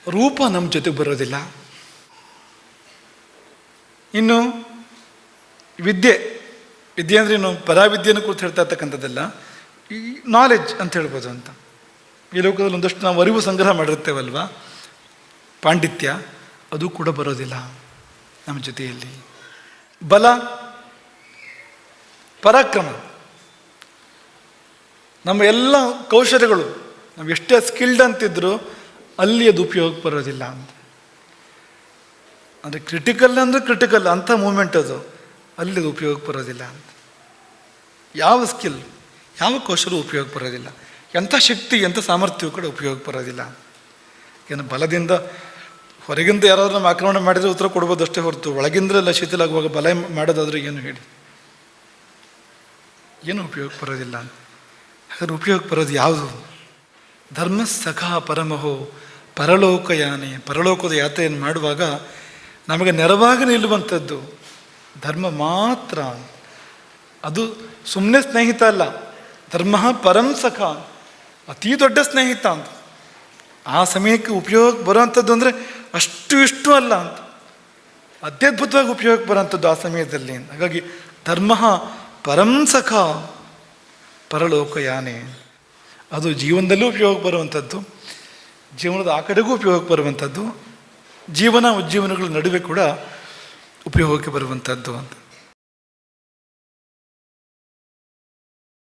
ರೂಪ ನಮ್ಮ ಜೊತೆಗೆ ಬರೋದಿಲ್ಲ. ಇನ್ನು ವಿದ್ಯೆ ಅಂದರೆ ಏನು, ಪರಾವಿದ್ಯೆಯನ್ನು ಕುರಿತು ಹೇಳ್ತಾ ಇರ್ತಕ್ಕಂಥದ್ದೆಲ್ಲ ಈ ನಾಲೆಡ್ಜ್ ಅಂತ ಹೇಳ್ಬೋದು ಅಂತ. ಈ ಲೋಕದಲ್ಲಿ ಒಂದಷ್ಟು ನಾವು ಅರಿವು ಸಂಗ್ರಹ ಮಾಡಿರ್ತೇವಲ್ವ, ಪಾಂಡಿತ್ಯ, ಅದು ಕೂಡ ಬರೋದಿಲ್ಲ ನಮ್ಮ ಜೊತೆಯಲ್ಲಿ. ಬಲ, ಪರಾಕ್ರಮ, ನಮ್ಮ ಎಲ್ಲ ಕೌಶಲ್ಯಗಳು ನಾವು ಎಷ್ಟೇ ಸ್ಕಿಲ್ಡ್ ಅಂತಿದ್ರು ಅಲ್ಲಿ ಅದು ಉಪಯೋಗಕ್ಕೆ ಬರೋದಿಲ್ಲ ಅಂತ. ಅಂದರೆ ಕ್ರಿಟಿಕಲ್ ಅಂದರೆ ಕ್ರಿಟಿಕಲ್ ಅಂಥ ಮೂಮೆಂಟ್ ಅದು, ಅಲ್ಲಿ ಅದು ಉಪಯೋಗಕ್ಕೆ ಬರೋದಿಲ್ಲ ಅಂತ. ಯಾವ ಸ್ಕಿಲ್, ಯಾವ ಕೌಶಲ್ಯ ಉಪಯೋಗಕ್ಕೆ ಬರೋದಿಲ್ಲ, ಎಂಥ ಶಕ್ತಿ, ಎಂಥ ಸಾಮರ್ಥ್ಯವೂ ಕೂಡ ಉಪಯೋಗಕ್ಕೆ ಬರೋದಿಲ್ಲ. ಏನು ಬಲದಿಂದ ಹೊರಗಿಂದ ಯಾರಾದ್ರೂ ನಮ್ಮ ಆಕ್ರಮಣ ಮಾಡಿದರೆ ಉತ್ತರ ಕೊಡ್ಬೋದು ಅಷ್ಟೇ ಹೊರತು ಒಳಗಿಂದೆಲ್ಲ ಶಿಥಿಲಾಗುವಾಗ ಬಲ ಮಾಡೋದಾದ್ರೆ ಏನು ಹೇಳಿ, ಏನು ಉಪಯೋಗಕ್ಕೆ ಬರೋದಿಲ್ಲ ಅಂತ. ಹಾಗಾದ್ರೆ ಉಪಯೋಗಕ್ಕೆ ಬರೋದು ಯಾವುದು? ಧರ್ಮ ಸಖಾ ಪರಮಹೋ ಪರಲೋಕಯಾನೆ. ಪರಲೋಕದ ಯಾತ್ರೆಯನ್ನು ಮಾಡುವಾಗ ನಮಗೆ ನೆರವಾಗಿ ನಿಲ್ಲುವಂಥದ್ದು ಧರ್ಮ ಮಾತ್ರ. ಅದು ಸುಮ್ಮನೆ ಸ್ನೇಹಿತ ಅಲ್ಲ, ಧರ್ಮ ಪರಂ ಸಖ, ಅತೀ ದೊಡ್ಡ ಸ್ನೇಹಿತ ಅಂತ. ಆ ಸಮಯಕ್ಕೆ ಉಪಯೋಗಕ್ಕೆ ಬರೋವಂಥದ್ದು ಅಂದರೆ ಅಷ್ಟು ಇಷ್ಟು ಅಲ್ಲ ಅಂತ, ಅತ್ಯದ್ಭುತವಾಗಿ ಉಪಯೋಗಕ್ಕೆ ಬರೋವಂಥದ್ದು ಆ ಸಮಯದಲ್ಲಿ. ಹಾಗಾಗಿ ಧರ್ಮ ಪರಂ ಸಖ ಪರಲೋಕಯಾನೆ, ಅದು ಜೀವನದಲ್ಲೂ ಉಪಯೋಗಕ್ಕೆ ಬರುವಂಥದ್ದು, ಜೀವನದ ಆ ಕಡೆಗೂ ಉಪಯೋಗಕ್ಕೆ ಬರುವಂಥದ್ದು, ಜೀವನ ಉಜ್ಜೀವನಗಳ ನಡುವೆ ಕೂಡ ಉಪಯೋಗಕ್ಕೆ ಬರುವಂಥದ್ದು ಅಂತ.